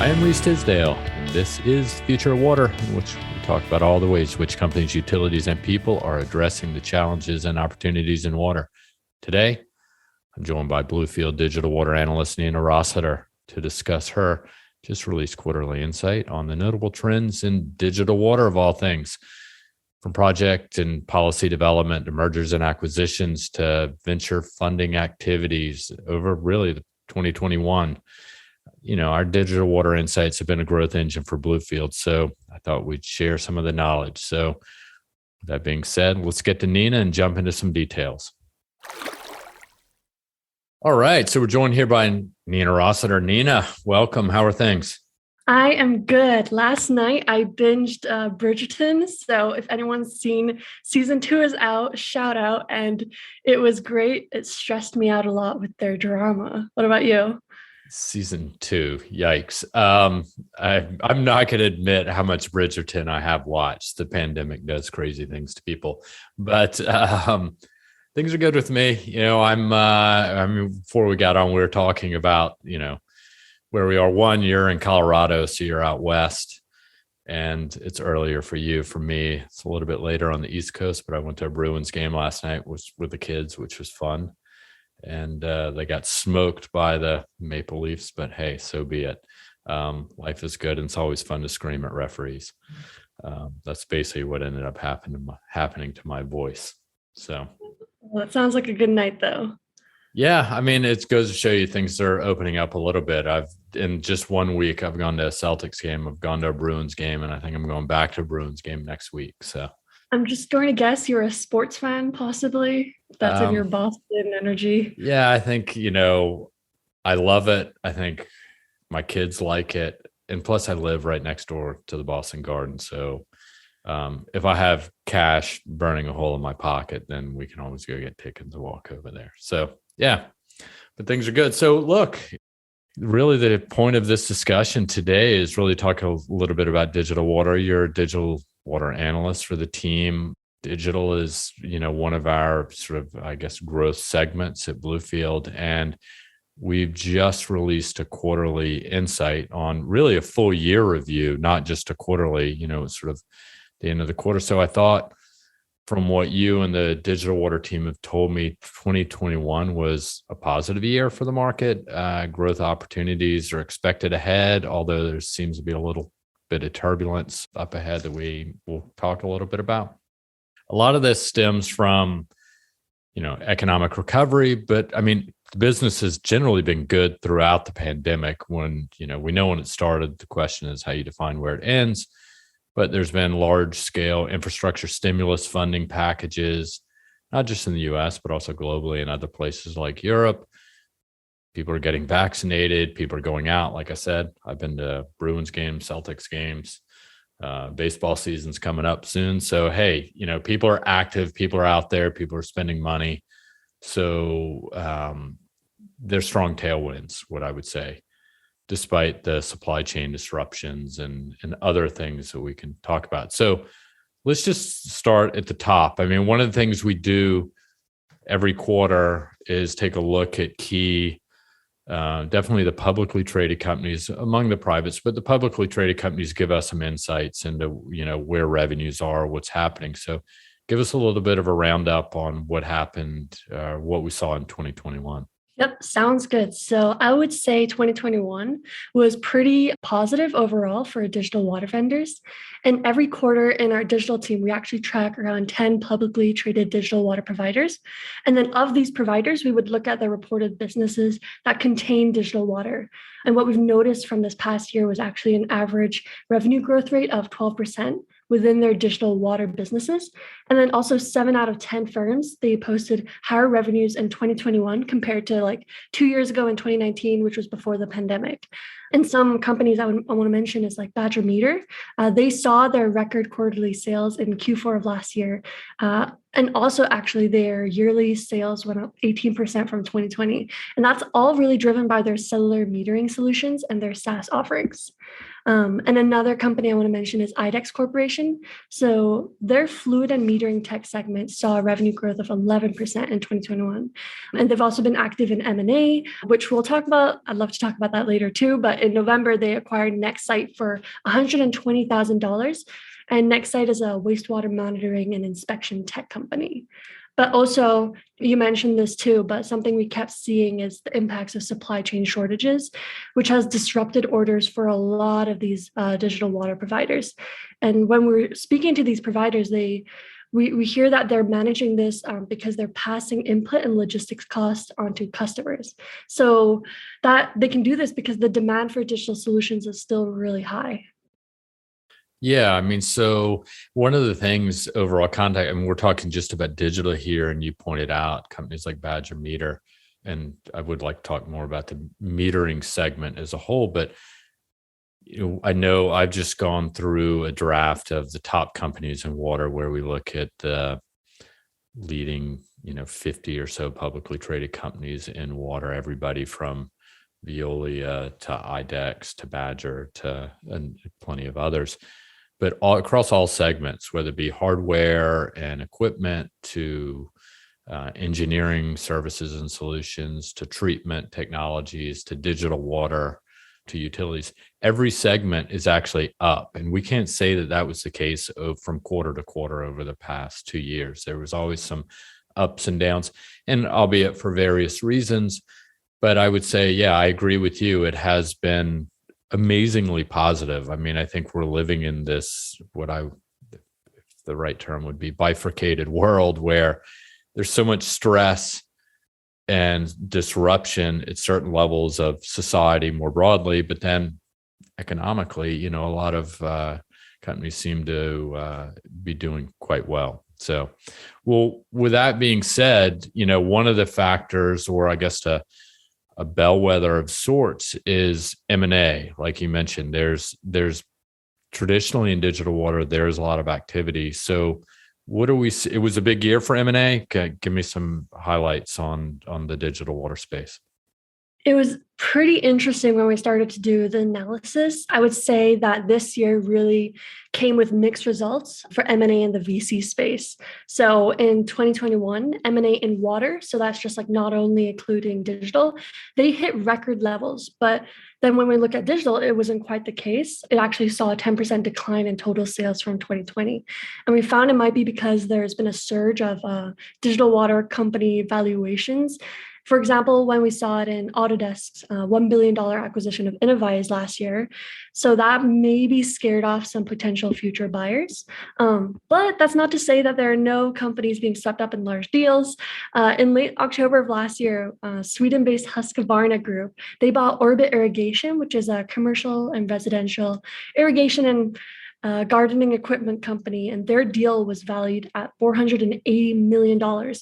I am Reese Tisdale, and this is Future of Water, in which we talk about all the ways which companies, utilities, and people are addressing the challenges and opportunities in water. Today, I'm joined by Bluefield digital water analyst Nina Rossiter to discuss her just released quarterly insight on the notable trends in digital water of all things, from project and policy development to mergers and acquisitions to venture funding activities over really the 2021. Our digital water insights have been a growth engine for Bluefield, so I thought we'd share some of the knowledge. So with that being said, let's get to Nina and jump into some details. All right, so we're joined here by Nina Rossiter. Nina, welcome. How are things? I am good. Last night I binged Bridgerton. So if anyone's seen season 2 is out, shout out. And it was great. It stressed me out a lot with their drama. What about you? Season 2, yikes. I'm not going to admit how much Bridgerton I have watched. The pandemic does crazy things to people, but things are good with me. Before we got on, we were talking about, where we are. One, you're in Colorado, so you're out west, and it's earlier for you. For me, it's a little bit later on the East Coast, but I went to a Bruins game last night with the kids, which was fun. And they got smoked by the Maple Leafs, but hey, so be it. Life is good, and it's always fun to scream at referees. That's basically what ended up happening to my voice. So, well, it sounds like a good night, though. Yeah, I mean, it goes to show you things are opening up a little bit. In just 1 week, I've gone to a Celtics game, I've gone to a Bruins game, and I think I'm going back to a Bruins game next week. So I'm just going to guess you're a sports fan, possibly. That's in your Boston energy. Yeah, I think, I love it. I think my kids like it. And plus, I live right next door to the Boston Garden. So if I have cash burning a hole in my pocket, then we can always go get tickets and walk over there. So, yeah, but things are good. So, look, really the point of this discussion today is really talking a little bit about digital water. You're a digital water analyst for the team. Digital is, one of our sort of, I guess, growth segments at Bluefield. And we've just released a quarterly insight on really a full year review, not just a quarterly, sort of the end of the quarter. So I thought from what you and the digital water team have told me, 2021 was a positive year for the market. Growth opportunities are expected ahead, although there seems to be a little bit of turbulence up ahead that we will talk a little bit about. A lot of this stems from, economic recovery, but I mean, the business has generally been good throughout the pandemic. When, we know when it started, the question is how you define where it ends. But there's been large scale infrastructure stimulus funding packages, not just in the US, but also globally in other places like Europe. People are getting vaccinated. People are going out. Like I said, I've been to Bruins games, Celtics games. Baseball season's coming up soon. So, hey, people are active. People are out there. People are spending money. So there's strong tailwinds, what I would say, despite the supply chain disruptions and other things that we can talk about. So let's just start at the top. I mean, one of the things we do every quarter is take a look at key, definitely the publicly traded companies among the privates, but the publicly traded companies give us some insights into, where revenues are, what's happening. So give us a little bit of a roundup on what happened, what we saw in 2021. Yep, sounds good. So I would say 2021 was pretty positive overall for digital water vendors. And every quarter in our digital team, we actually track around 10 publicly traded digital water providers. And then of these providers, we would look at the reported businesses that contain digital water. And what we've noticed from this past year was actually an average revenue growth rate of 12% within their digital water businesses. And then also 7 out of 10 firms, they posted higher revenues in 2021 compared to like 2 years ago in 2019, which was before the pandemic. And some companies I want to mention is like Badger Meter. They saw their record quarterly sales in Q4 of last year. And also actually their yearly sales went up 18% from 2020. And that's all really driven by their cellular metering solutions and their SaaS offerings. And another company I want to mention is IDEX Corporation. So their fluid and metering tech segment saw a revenue growth of 11% in 2021. And they've also been active in M&A, which we'll talk about. I'd love to talk about that later too. But in November, they acquired Nextsite for $120,000. And Nextsite is a wastewater monitoring and inspection tech company. But also, you mentioned this too, but something we kept seeing is the impacts of supply chain shortages, which has disrupted orders for a lot of these digital water providers. And when we're speaking to these providers, we hear that they're managing this because they're passing input and logistics costs onto customers. So that they can do this because the demand for digital solutions is still really high. Yeah, I mean, so one of the things overall contact, and we're talking just about digital here, and you pointed out companies like Badger Meter, and I would like to talk more about the metering segment as a whole, but I know I've just gone through a draft of the top companies in water where we look at the leading, 50 or so publicly traded companies in water, everybody from Veolia to IDEX to Badger to and plenty of others, but all across all segments, whether it be hardware and equipment to engineering services and solutions to treatment technologies to digital water to utilities, every segment is actually up. And we can't say that that was the case from quarter to quarter over the past 2 years. There was always some ups and downs, and albeit for various reasons. But I would say, yeah, I agree with you. It has been amazingly positive. I mean, I think we're living in this, if the right term would be bifurcated world where there's so much stress and disruption at certain levels of society more broadly, but then economically, a lot of companies seem to be doing quite well. So, well, with that being said, one of the factors, or I guess a bellwether of sorts, is M&A. Like you mentioned, there's traditionally in digital water, there's a lot of activity. So what do we see? It was a big year for M&A. Give me some highlights on the digital water space. It was pretty interesting when we started to do the analysis. I would say that this year really came with mixed results for M&A in the VC space. So in 2021, M&A in water, so that's just like not only including digital, they hit record levels. But then when we look at digital, it wasn't quite the case. It actually saw a 10% decline in total sales from 2020. And we found it might be because there's been a surge of digital water company valuations. For example, when we saw it in Autodesk's $1 billion acquisition of Innovyze last year. So that maybe scared off some potential future buyers. But that's not to say that there are no companies being swept up in large deals. In late October of last year, Sweden-based Husqvarna Group, they bought Orbit Irrigation, which is a commercial and residential irrigation and gardening equipment company. And their deal was valued at $480 million.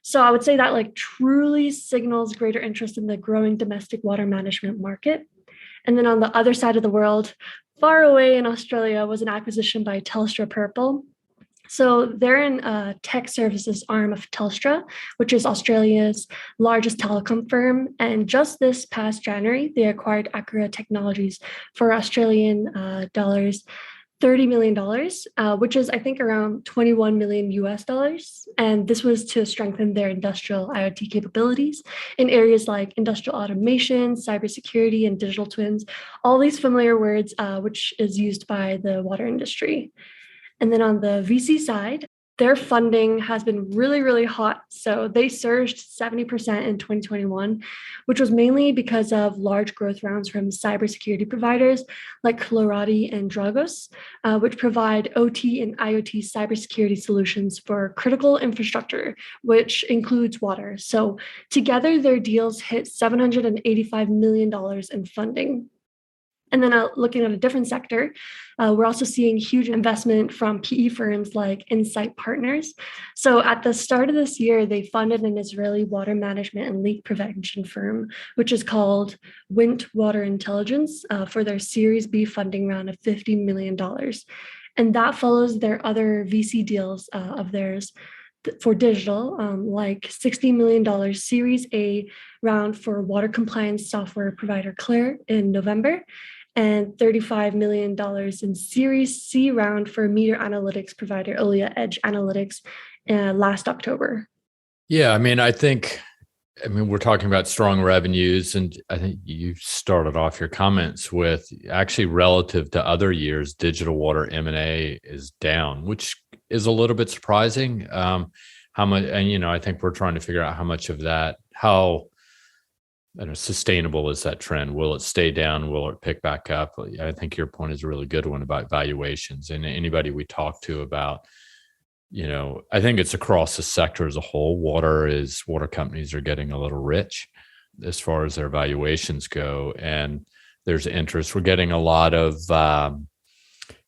So I would say that like truly signals greater interest in the growing domestic water management market. And then on the other side of the world, far away in Australia, was an acquisition by Telstra Purple. So they're in a tech services arm of Telstra, which is Australia's largest telecom firm. And just this past January, they acquired Accura Technologies for Australian dollars $30 million, which is, I think, around 21 million US dollars. And this was to strengthen their industrial IoT capabilities in areas like industrial automation, cybersecurity, and digital twins, all these familiar words, which is used by the water industry. And then on the VC side, their funding has been really, really hot. So they surged 70% in 2021, which was mainly because of large growth rounds from cybersecurity providers like Clarati and Dragos, which provide OT and IoT cybersecurity solutions for critical infrastructure, which includes water. So together, their deals hit $785 million in funding. And then looking at a different sector, we're also seeing huge investment from PE firms like Insight Partners. So at the start of this year, they funded an Israeli water management and leak prevention firm, which is called Wint Water Intelligence, for their Series B funding round of $50 million. And that follows their other VC deals of theirs for digital, like $60 million Series A round for water compliance software provider Claire in November, and $35 million in Series C round for meter analytics provider Olia Edge Analytics last October. Yeah, I mean, we're talking about strong revenues, and I think you started off your comments with actually relative to other years, digital water M&A is down, which is a little bit surprising. How much, and I think we're trying to figure out how much of that, how sustainable is that trend? Will it stay down? Will it pick back up? I think your point is a really good one about valuations, and anybody we talk to about I think it's across the sector as a whole. Water companies are getting a little rich as far as their valuations go. And there's interest. We're getting a lot of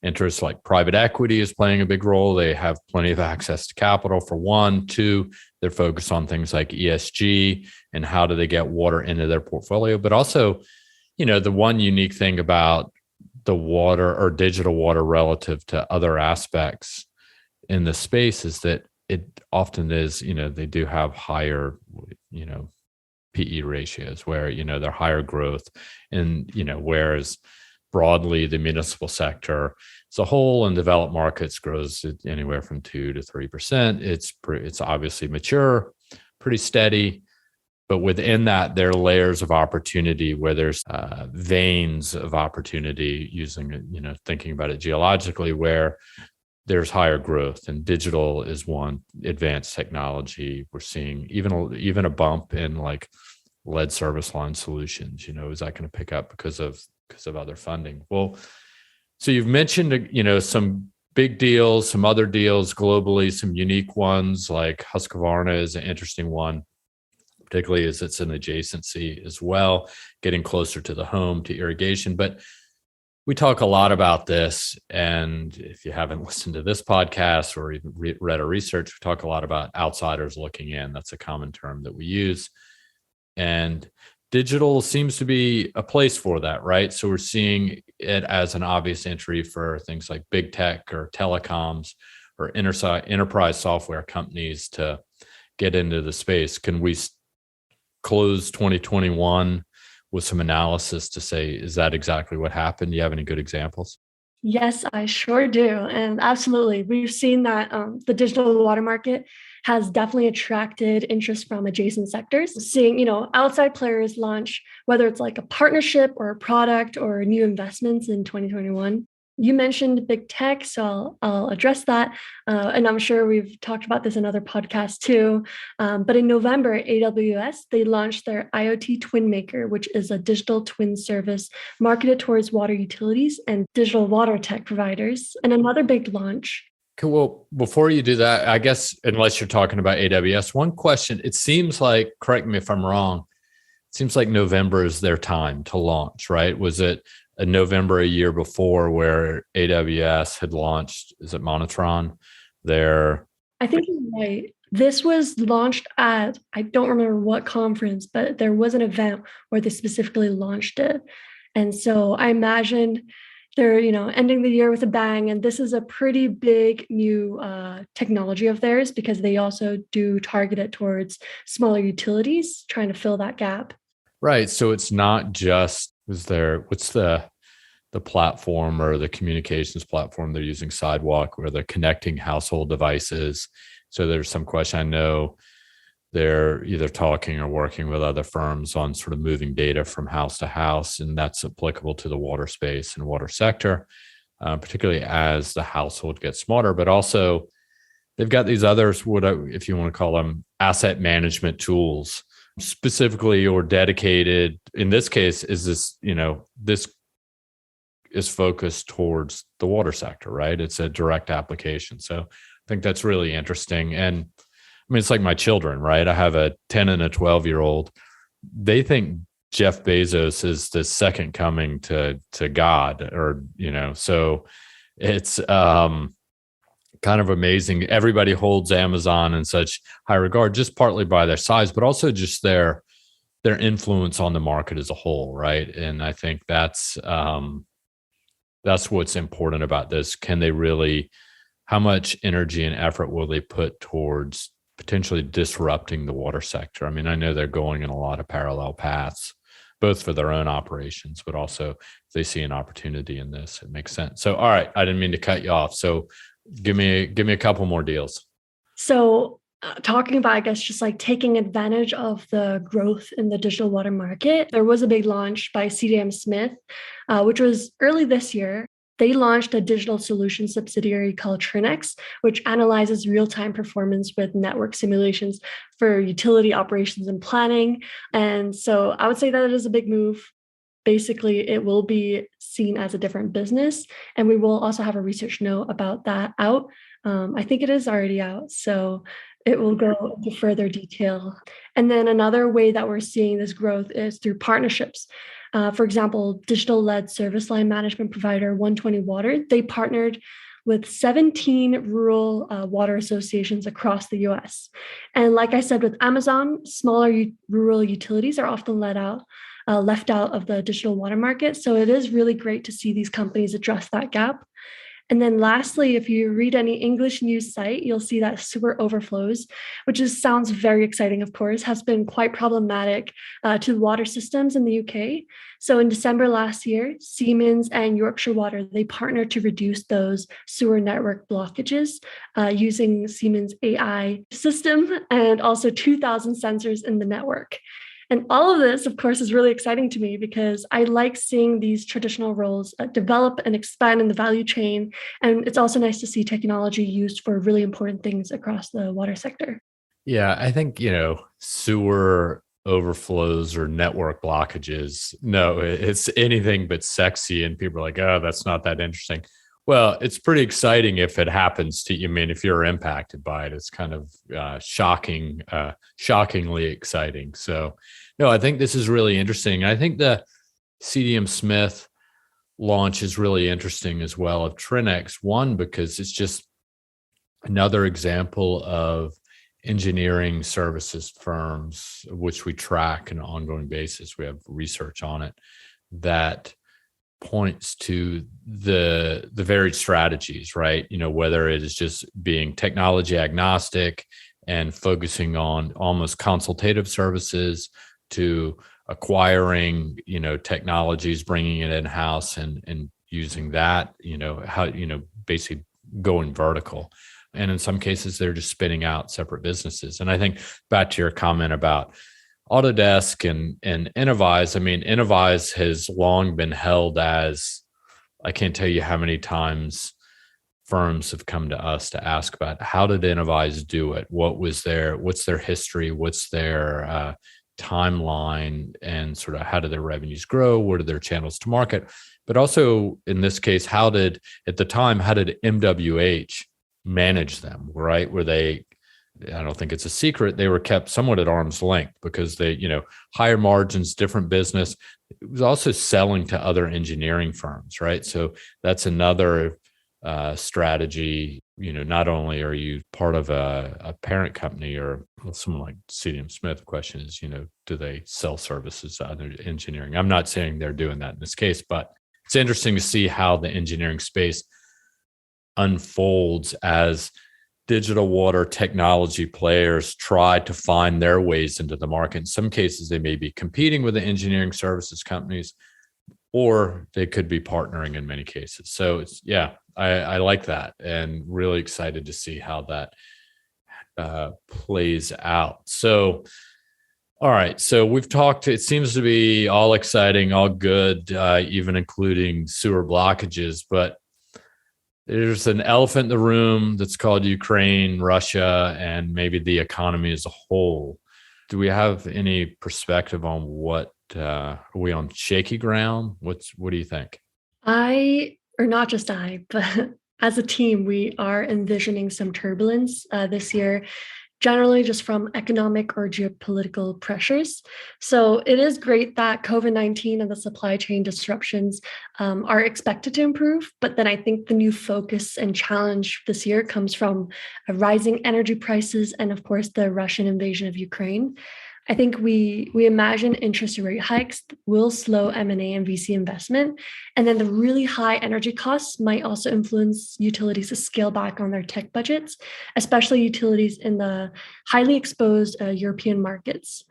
interest, like private equity is playing a big role. They have plenty of access to capital for one. Two, they're focused on things like ESG and how do they get water into their portfolio. But also, the one unique thing about the water or digital water relative to other aspects in the space is that it often is, they do have higher, PE ratios where, they're higher growth. And, whereas broadly the municipal sector as a whole in developed markets grows anywhere from 2 to 3%. It's obviously mature, pretty steady. But within that, there are layers of opportunity where there's veins of opportunity using, thinking about it geologically, where there's higher growth, and digital is one. Advanced technology, we're seeing even a bump in like lead service line solutions. Is that going to pick up because of other funding? Well, so you've mentioned some big deals, some other deals globally, some unique ones like Husqvarna is an interesting one, particularly as it's an adjacency as well, getting closer to the home, to irrigation. But we talk a lot about this, and if you haven't listened to this podcast or even read our research, we talk a lot about outsiders looking in. That's a common term that we use. And digital seems to be a place for that, right? So we're seeing it as an obvious entry for things like big tech or telecoms or enterprise software companies to get into the space. Can we close 2021 with some analysis to say, is that exactly what happened? Do you have any good examples? Yes, I sure do. And absolutely. We've seen that the digital water market has definitely attracted interest from adjacent sectors. Seeing, outside players launch, whether it's like a partnership or a product or new investments in 2021. You mentioned big tech, so I'll address that. And I'm sure we've talked about this in other podcasts too. But in November, AWS, they launched their IoT Twin Maker, which is a digital twin service marketed towards water utilities and digital water tech providers. And another big launch. Cool. Well, before you do that, I guess, unless you're talking about AWS, one question, it seems like, correct me if I'm wrong, it seems like November is their time to launch, right? Was it a November a year before where AWS had launched, is it Monotron? I think you're right. This was launched at, I don't remember what conference, but there was an event where they specifically launched it. And so I imagined they're, ending the year with a bang. And this is a pretty big new technology of theirs because they also do target it towards smaller utilities, trying to fill that gap. Right. So it's not just, what's the platform or the communications platform they're using, Sidewalk, where they're connecting household devices. So there's some question. I know they're either talking or working with other firms on sort of moving data from house to house, and that's applicable to the water space and water sector, particularly as the household gets smarter. But also, they've got these others, if you want to call them asset management tools, specifically or dedicated. In this case, is this, this is focused towards the water sector, right? It's a direct application. So I think that's really interesting. And I mean, it's like my children, right? I have a 10 and a 12-year-old. They think Jeff Bezos is the second coming to God, or, so it's kind of amazing. Everybody holds Amazon in such high regard, just partly by their size, but also just their influence on the market as a whole, right? And I think that's what's important about this. Can they really, how much energy and effort will they put towards potentially disrupting the water sector? I mean, I know they're going in a lot of parallel paths, both for their own operations, but also if they see an opportunity in this, it makes sense. So, all right, I didn't mean to cut you off. So, give me a couple more deals. So, talking about, I guess, just like taking advantage of the growth in the digital water market, there was a big launch by CDM Smith, which was early this year. They launched a digital solution subsidiary called Trinex, which analyzes real time performance with network simulations for utility operations and planning. And so I would say that it is a big move. Basically, it will be seen as a different business. And we will also have a research note about that out. I think it is already out. So it will go into further detail. And then another way that we're seeing this growth is through partnerships. For example, digital-led service line management provider 120 Water, they partnered with 17 rural water associations across the US. And like I said, with Amazon, smaller rural utilities are often left out of the digital water market. So it is really great to see these companies address that gap. And then lastly, if you read any English news site, you'll see that sewer overflows, which sounds very exciting, of course, has been quite problematic to water systems in the UK. So in December last year, Siemens and Yorkshire Water, they partnered to reduce those sewer network blockages using Siemens AI system and also 2,000 sensors in the network. And all of this, of course, is really exciting to me because I like seeing these traditional roles develop and expand in the value chain. And it's also nice to see technology used for really important things across the water sector. Yeah, I think, sewer overflows or network blockages. No, it's anything but sexy. And people are like, oh, that's not that interesting. Well, it's pretty exciting if it happens to you. I mean, if you're impacted by it, it's kind of shockingly exciting. So, no, I think this is really interesting. I think the CDM Smith launch is really interesting as well of Trinex. One, because it's just another example of engineering services firms, which we track on an ongoing basis. We have research on it that points to the varied strategies, right? Whether it is just being technology agnostic and focusing on almost consultative services to acquiring, technologies, bringing it in house and using that, basically going vertical. And in some cases, they're just spinning out separate businesses. And I think back to your comment about Autodesk and Innovyze. I mean, Innovyze has long been held as, I can't tell you how many times firms have come to us to ask about how did Innovyze do it? What's their history? What's their timeline, and sort of how do their revenues grow? What are their channels to market? But also in this case, how did MWH manage them, right? I don't think it's a secret, they were kept somewhat at arm's length because they, higher margins, different business. It was also selling to other engineering firms, right? So that's another strategy. Not only are you part of a parent company or someone like CDM Smith, the question is, do they sell services to other engineering? I'm not saying they're doing that in this case, but it's interesting to see how the engineering space unfolds as digital water technology players try to find their ways into the market. In some cases, they may be competing with the engineering services companies, or they could be partnering in many cases. So I like that and really excited to see how that plays out. So, all right. So we've talked, it seems to be all exciting, all good, even including sewer blockages, but there's an elephant in the room that's called Ukraine, Russia, and maybe the economy as a whole. Do we have any perspective on are we on shaky ground? What do you think? Or not just I, but as a team, we are envisioning some turbulence this year, generally just from economic or geopolitical pressures. So it is great that COVID-19 and the supply chain disruptions are expected to improve. But then I think the new focus and challenge this year comes from rising energy prices and, of course, the Russian invasion of Ukraine. I think we imagine interest rate hikes will slow M&A and VC investment. And then the really high energy costs might also influence utilities to scale back on their tech budgets, especially utilities in the highly exposed European markets.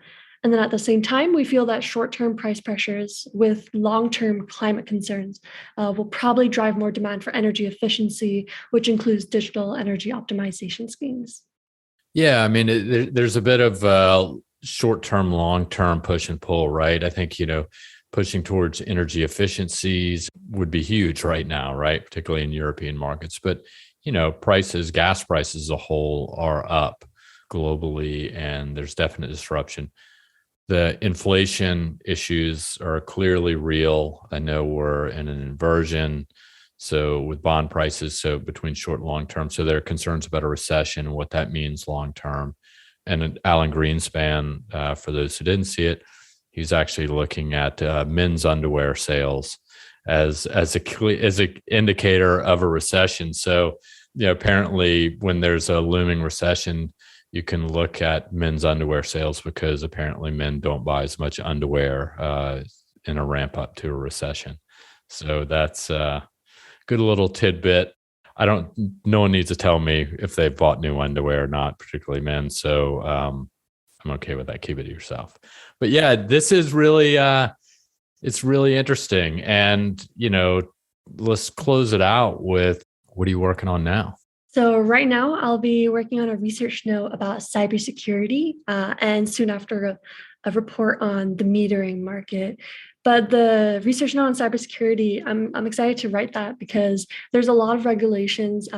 And then at the same time, we feel that short-term price pressures with long-term climate concerns will probably drive more demand for energy efficiency, which includes digital energy optimization schemes. Yeah, I mean, there's a bit of short-term, long-term push and pull, right? I think, pushing towards energy efficiencies would be huge right now, right? Particularly in European markets. But, gas prices as a whole are up globally, and there's definite disruption. The inflation issues are clearly real. I know we're in an inversion. So with bond prices, so between short and long term, so there are concerns about a recession and what that means long term. And Alan Greenspan, for those who didn't see it, he's actually looking at men's underwear sales as a indicator of a recession. So, apparently, when there's a looming recession, you can look at men's underwear sales because apparently men don't buy as much underwear in a ramp up to a recession. So that's a good little tidbit. No one needs to tell me if they've bought new underwear or not, particularly men. So I'm okay with that. Keep it to yourself. But yeah, this is really, it's really interesting. And, let's close it out with, what are you working on now? So right now, I'll be working on a research note about cybersecurity, and soon after a report on the metering market. But the research note on cybersecurity, I'm excited to write that because there's a lot of regulations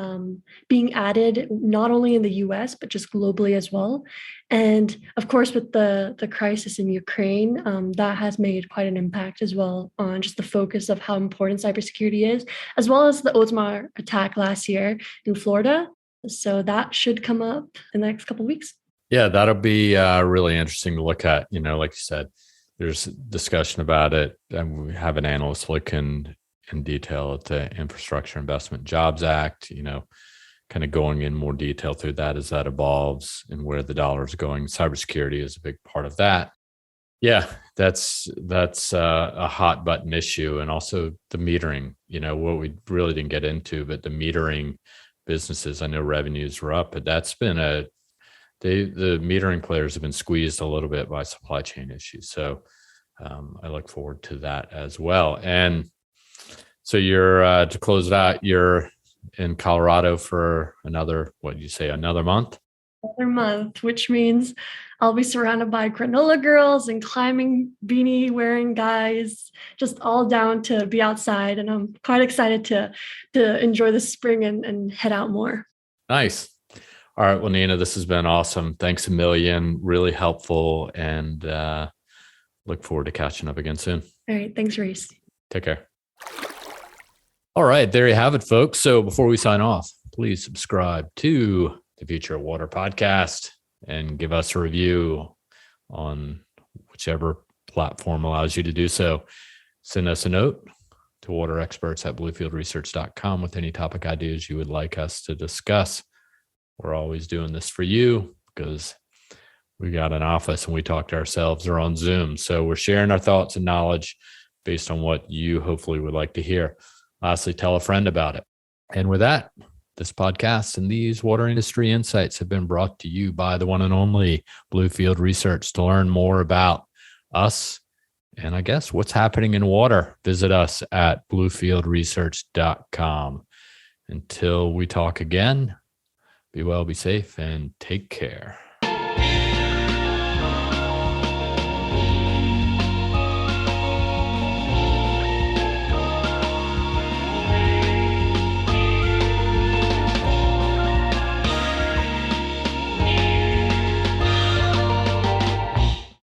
being added, not only in the US, but just globally as well. And of course, with the crisis in Ukraine, that has made quite an impact as well on just the focus of how important cybersecurity is, as well as the Oldsmar attack last year in Florida. So that should come up in the next couple of weeks. Yeah, that'll be really interesting to look at. Like you said, there's discussion about it, and we have an analyst look in detail at the Infrastructure Investment Jobs Act, kind of going in more detail through that as that evolves and where the dollar is going. Cybersecurity is a big part of that. Yeah, that's a hot button issue. And also the metering, what we really didn't get into, but the metering businesses, I know revenues were up, but that's been the metering players have been squeezed a little bit by supply chain issues. So I look forward to that as well. And so you're, to close it out, you're in Colorado for another month? Another month, which means I'll be surrounded by granola girls and climbing beanie wearing guys, just all down to be outside. And I'm quite excited to enjoy the spring and head out more. Nice. All right. Well, Nina, this has been awesome. Thanks a million. Really helpful. And look forward to catching up again soon. All right. Thanks, Reese. Take care. All right. There you have it, folks. So before we sign off, please subscribe to the Future of Water podcast and give us a review on whichever platform allows you to do so. Send us a note to waterexperts@bluefieldresearch.com with any topic ideas you would like us to discuss. We're always doing this for you because we got an office and we talk to ourselves or on Zoom. So we're sharing our thoughts and knowledge based on what you hopefully would like to hear. Lastly, tell a friend about it. And with that, this podcast and these water industry insights have been brought to you by the one and only Bluefield Research. To learn more about us and I guess what's happening in water, visit us at bluefieldresearch.com. Until we talk again, be well, be safe, and take care.